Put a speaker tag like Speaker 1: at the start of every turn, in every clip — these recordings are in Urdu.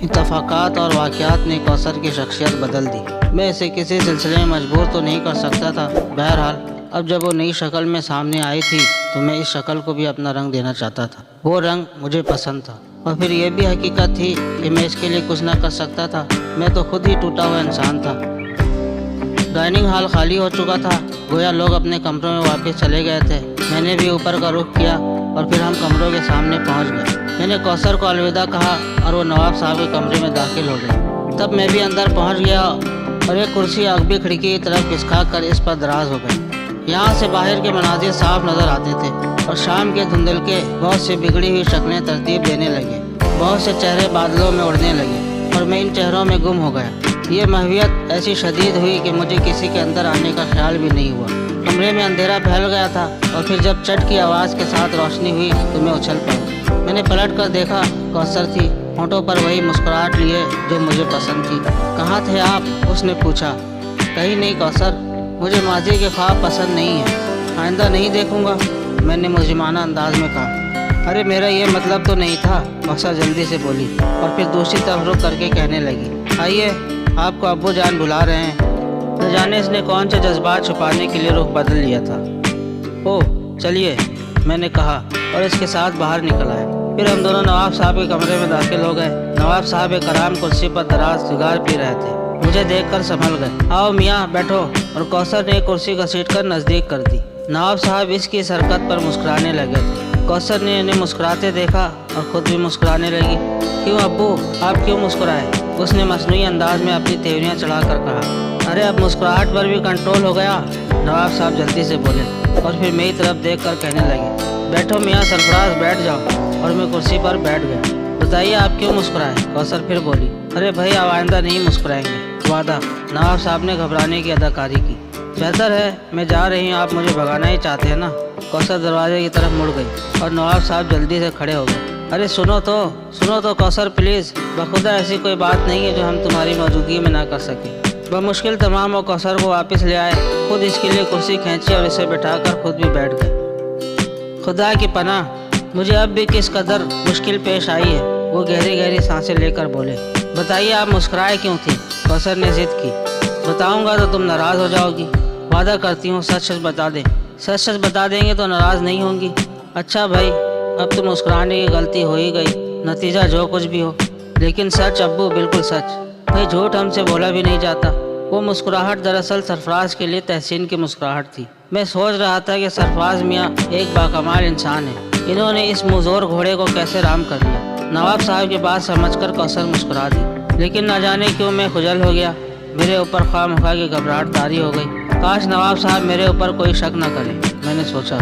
Speaker 1: اتفاقات اور واقعات نے کوثر کی شخصیت بدل دی۔ میں اسے کسی سلسلے میں مجبور تو نہیں کر سکتا تھا۔ بہرحال اب جب وہ نئی شکل میں سامنے آئی تھی تو میں اس شکل کو بھی اپنا رنگ دینا چاہتا تھا۔ وہ رنگ مجھے پسند تھا، اور پھر یہ بھی حقیقت تھی کہ میں اس کے لیے کچھ نہ کر سکتا تھا۔ میں تو خود ہی ٹوٹا ہوا انسان تھا۔ ڈائننگ ہال خالی ہو چکا تھا، گویا لوگ اپنے کمروں میں واپس چلے گئے تھے۔ میں نے بھی اوپر کا رخ کیا اور پھر ہم کمروں کے سامنے پہنچ گئے۔ میں نے کوثر کو الوداع کہا اور وہ نواب صاحب کے کمرے میں داخل ہو گئی۔ تب میں بھی اندر پہنچ گیا اور ایک کرسی اگبی کھڑکی کی طرف کھسکا کر اس پر دراز ہو گئی۔ یہاں سے باہر کے مناظر صاف نظر آتے تھے اور شام کے دھندل کے بہت سی بگڑی ہوئی شکلیں ترتیب لینے لگے۔ بہت سے چہرے بادلوں میں اڑنے لگے اور میں ان چہروں میں گم ہو گیا۔ یہ محویت ایسی شدید ہوئی کہ مجھے کسی کے اندر آنے کا خیال بھی نہیں ہوا۔ کمرے میں اندھیرا پھیل گیا تھا اور پھر جب چٹ کی آواز کے ساتھ روشنی ہوئی تو میں اچھل پڑا۔ میں نے پلٹ کر دیکھا، کوثر تھی، ہونٹوں پر وہی مسکراہٹ لیے جو مجھے پسند تھی۔ کہاں تھے آپ؟ اس نے پوچھا۔ کہیں نہیں کوثر، مجھے ماضی کے خواب پسند نہیں ہیں، آئندہ نہیں دیکھوں گا، میں نے مجرمانہ انداز میں کہا۔ ارے میرا یہ مطلب تو نہیں تھا، کوثر جلدی سے بولی اور پھر دوسری طرف رخ کر کے کہنے لگی، آئیے، آپ کو ابو جان بلا رہے ہیں۔ نہ جانے اس نے کون سے جذبات چھپانے کے لیے رخ بدل لیا تھا۔ اوہ چلیے، میں نے کہا اور اس کے ساتھ باہر نکل آئے۔ پھر ہم دونوں نواب صاحب کے کمرے میں داخل ہو گئے۔ نواب صاحب کرام کرسی پر دراز سگار پی رہے تھے۔ مجھے دیکھ کر سنبھل گئے۔ آؤ میاں بیٹھو، اور کوثر نے کرسی گھسیٹ کر نزدیک کر دی۔ نواب صاحب اس کی اس حرکت پر مسکرانے لگے تھے۔ کوثر نے انہیں مسکراتے دیکھا اور خود بھی مسکرانے لگی۔ کیوں ابو، آپ کیوں مسکرائے؟ اس نے مصنوعی انداز میں اپنی تیوریاں چڑھا کر کہا۔ ارے اب مسکراہٹ پر بھی کنٹرول ہو گیا، نواب صاحب جلدی سے بولے اور پھر میری طرف دیکھ کر کہنے لگے، بیٹھو میاں سرفراز، بیٹھ جاؤ، اور میں کرسی پر بیٹھ گیا۔ بتائیے آپ کیوں مسکرائے؟ کوثر پھر بولی۔ ارے بھائی اب آئندہ نہیں مسکرائیں گے، وعدہ۔ نواب صاحب نے گھبرانے کی اداکاری کی۔ بہتر ہے میں جا رہی ہوں، آپ مجھے بھگانا ہی چاہتے ہیں نا؟ کوثر دروازے کی طرف مڑ گئی اور نواب صاحب جلدی سے کھڑے ہو گئے۔ ارے سنو تو کوثر پلیز، بخدا ایسی کوئی بات نہیں ہے جو ہم تمہاری موجودگی میں نہ کر سکیں۔ بمشکل تمام وہ کوثر کو واپس لے آئے، خود اس کے لیے کرسی کھینچی اور اسے بٹھا کر خود بھی بیٹھ گئے۔ خدا کی پناہ، مجھے اب بھی کس قدر مشکل پیش آئی ہے، وہ گہری گہری سانسیں لے کر بولے۔ بتائیے آپ مسکرائے کیوں تھی؟ کوثر نے ضد کی۔ بتاؤں گا تو تم ناراض ہو جاؤ گی، وعدہ کرتی ہوں سچ سچ بتا دیں۔ سچ سچ بتا دیں گے تو ناراض نہیں ہوں گی؟ اچھا بھائی، اب تو مسکرانے کی غلطی ہو ہی گئی، نتیجہ جو کچھ بھی ہو، لیکن سچ ابو، بالکل سچ۔ بھائی جھوٹ ہم سے بولا بھی نہیں جاتا۔ وہ مسکراہٹ دراصل سرفراز کے لیے تحسین کی مسکراہٹ تھی۔ میں سوچ رہا تھا کہ سرفراز میاں ایک باکمال انسان ہے، انہوں نے اس مزور گھوڑے کو کیسے رام کر لیا۔ نواب صاحب کی بات سمجھ کر کوثر مسکرا دی، لیکن نہ جانے کیوں میں خجل ہو گیا۔ میرے اوپر خواہ مخواہ کی گھبراہٹ طاری ہو گئی۔ کاش نواب صاحب میرے اوپر کوئی شک نہ کرے، میں نے سوچا۔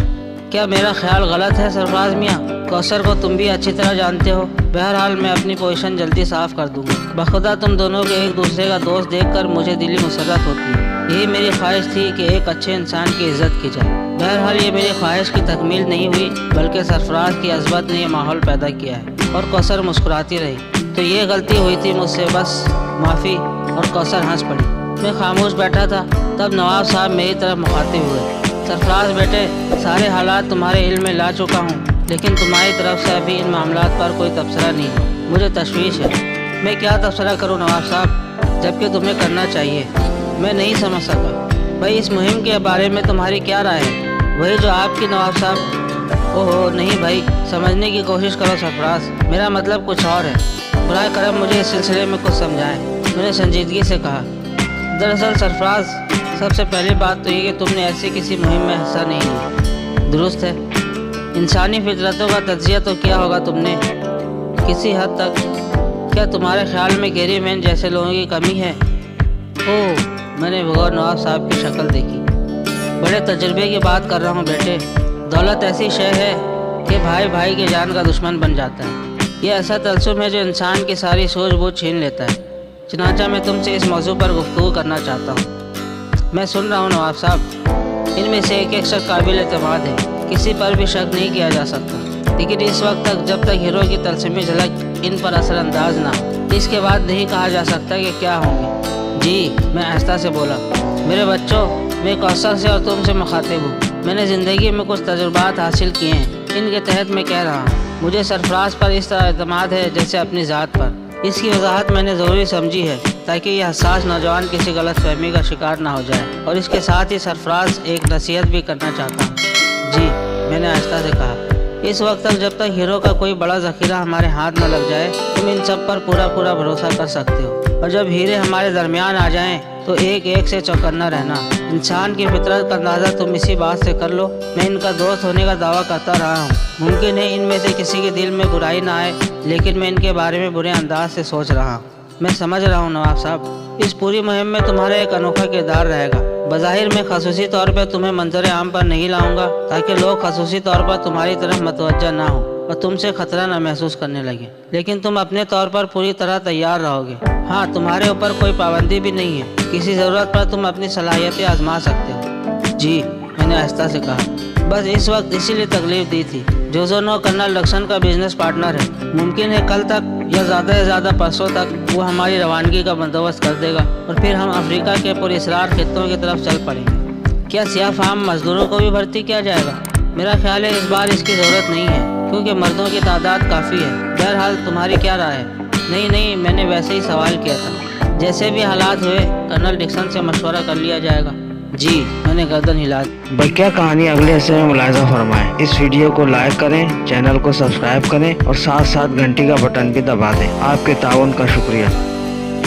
Speaker 1: کیا میرا خیال غلط ہے سرفراز میاں؟ کوثر کو تم بھی اچھی طرح جانتے ہو۔ بہرحال میں اپنی پوزیشن جلدی صاف کر دوں گا۔ بخدا تم دونوں کے ایک دوسرے کا دوست دیکھ کر مجھے دلی مسرت ہوتی ہے۔ یہی میری خواہش تھی کہ ایک اچھے انسان کی عزت کی جائے۔ بہرحال یہ میری خواہش کی تکمیل نہیں ہوئی، بلکہ سرفراز کی عظمت نے یہ ماحول پیدا کیا ہے۔ اور کوثر مسکراتی رہی۔ تو یہ غلطی ہوئی تھی مجھ سے، بس معافی۔ اور کوثر ہنس پڑی۔ میں خاموش بیٹھا تھا، تب نواب صاحب میری طرف مخاطب ہوئے۔ سرفراز بیٹے، سارے حالات تمہارے علم میں لا چکا ہوں، لیکن تمہاری طرف سے ابھی ان معاملات پر کوئی تبصرہ نہیں ہے۔ مجھے تشویش ہے۔ میں کیا تبصرہ کروں نواب صاحب، جبکہ تمہیں کرنا چاہیے؟ میں نہیں سمجھ سکا۔ بھائی اس مہم کے بارے میں تمہاری کیا رائے ہے؟ وہی جو آپ کی نواب صاحب۔ اوہو نہیں بھائی، سمجھنے کی کوشش کرو سرفراز، میرا مطلب کچھ اور ہے۔ براہ کرم مجھے اس سلسلے میں کچھ سمجھائیں، میں نے سنجیدگی سے کہا۔ دراصل سرفراز، سب سے پہلی بات تو یہ کہ تم نے ایسی کسی مہم میں حصہ نہیں لیا۔ درست ہے، انسانی فطرتوں کا تجزیہ تو کیا ہوگا تم نے، کسی حد تک۔ کیا تمہارے خیال میں گیری مین جیسے لوگوں کی کمی ہے؟ اوہ، میں نے بغور نواب صاحب کی شکل دیکھی۔ بڑے تجربے کی بات کر رہا ہوں بیٹے۔ دولت ایسی شے ہے کہ بھائی بھائی کی جان کا دشمن بن جاتا ہے۔ یہ ایسا تلسم ہے جو انسان کی ساری سوچ بوجھ چھین لیتا ہے۔ چنانچہ میں تم سے اس موضوع پر گفتگو کرنا چاہتا ہوں۔ میں سن رہا ہوں نواب صاحب۔ ان میں سے ایک شخص قابل اعتماد ہے، کسی پر بھی شک نہیں کیا جا سکتا، لیکن اس وقت تک جب تک ہیرو کی طلسمی جھلک ان پر اثر انداز نہ ہو، اس کے بعد نہیں کہا جا سکتا کہ کیا ہوں گے۔ جی، میں آہستہ سے بولا۔ میرے بچوں، میں کوثر سے اور تم سے مخاطب ہوں۔ میں نے زندگی میں کچھ تجربات حاصل کیے ہیں، ان کے تحت میں کہہ رہا ہوں، مجھے سرفراز پر اس طرح اعتماد ہے جیسے اپنی ذات پر۔ اس کی وضاحت میں نے ضروری سمجھی ہے تاکہ یہ حساس نوجوان کسی غلط فہمی کا شکار نہ ہو جائے، اور اس کے ساتھ ہی سرفراز ایک نصیحت بھی کرنا چاہتا ہوں۔ جی، میں نے آہستہ سے کہا، اس وقت تک جب تک ہیرو کا کوئی بڑا ذخیرہ ہمارے ہاتھ نہ لگ جائے تم ان سب پر پورا بھروسہ کر سکتے ہو، اور جب ہیرے ہمارے درمیان آ جائیں تو ایک ایک سے چوکنا رہنا۔ انسان کی فطرت کا اندازہ تم اسی بات سے کر لو، میں ان کا دوست ہونے کا دعویٰ کرتا رہا ہوں۔ ممکن ہے ان میں سے کسی کے دل میں برائی نہ آئے، لیکن میں ان کے بارے میں برے انداز سے سوچ رہا ہوں۔ میں سمجھ رہا ہوں نواب صاحب، اس پوری مہم میں تمہارا ایک انوکھا کردار رہے گا۔ بظاہر میں خصوصی طور پہ تمہیں منظر عام پر نہیں لاؤں گا تاکہ لوگ خصوصی طور پر تمہاری طرف متوجہ نہ ہوں اور تم سے خطرہ نہ محسوس کرنے لگیں، لیکن تم اپنے طور پر پوری طرح تیار رہو گے۔ ہاں، تمہارے اوپر کوئی پابندی بھی نہیں ہے، کسی ضرورت پر تم اپنی صلاحیتیں آزما سکتے ہو۔ جی، میں نے آہستہ سے کہا، بس اس وقت اسی لیے تکلیف دی تھی۔ جوزونو کرنل ڈکسن کا بزنس پارٹنر ہے، ممکن ہے کل تک یا زیادہ سے زیادہ پرسوں تک وہ ہماری روانگی کا بندوبست کر دے گا اور پھر ہم افریقہ کے پراسرار خطوں کی طرف چل پڑیں گے۔ کیا سیاہ فام مزدوروں کو بھی بھرتی کیا جائے گا؟ میرا خیال ہے اس بار اس کی ضرورت نہیں ہے کیونکہ مردوں کی تعداد کافی ہے۔ بہرحال تمہاری کیا رائے ہے؟ نہیں، میں نے ویسے ہی سوال کیا تھا۔ جیسے بھی حالات ہوئے کرنل ڈکسن سے مشورہ کر لیا جائے گا۔ جی، میں نے گردن ہلا دی۔ بقیہ کہانی اگلے حصے میں ملاحظہ فرمائیں۔ اس ویڈیو کو لائک کریں، چینل کو سبسکرائب کریں اور ساتھ گھنٹی کا بٹن بھی دبا دیں۔ آپ کے تعاون کا شکریہ۔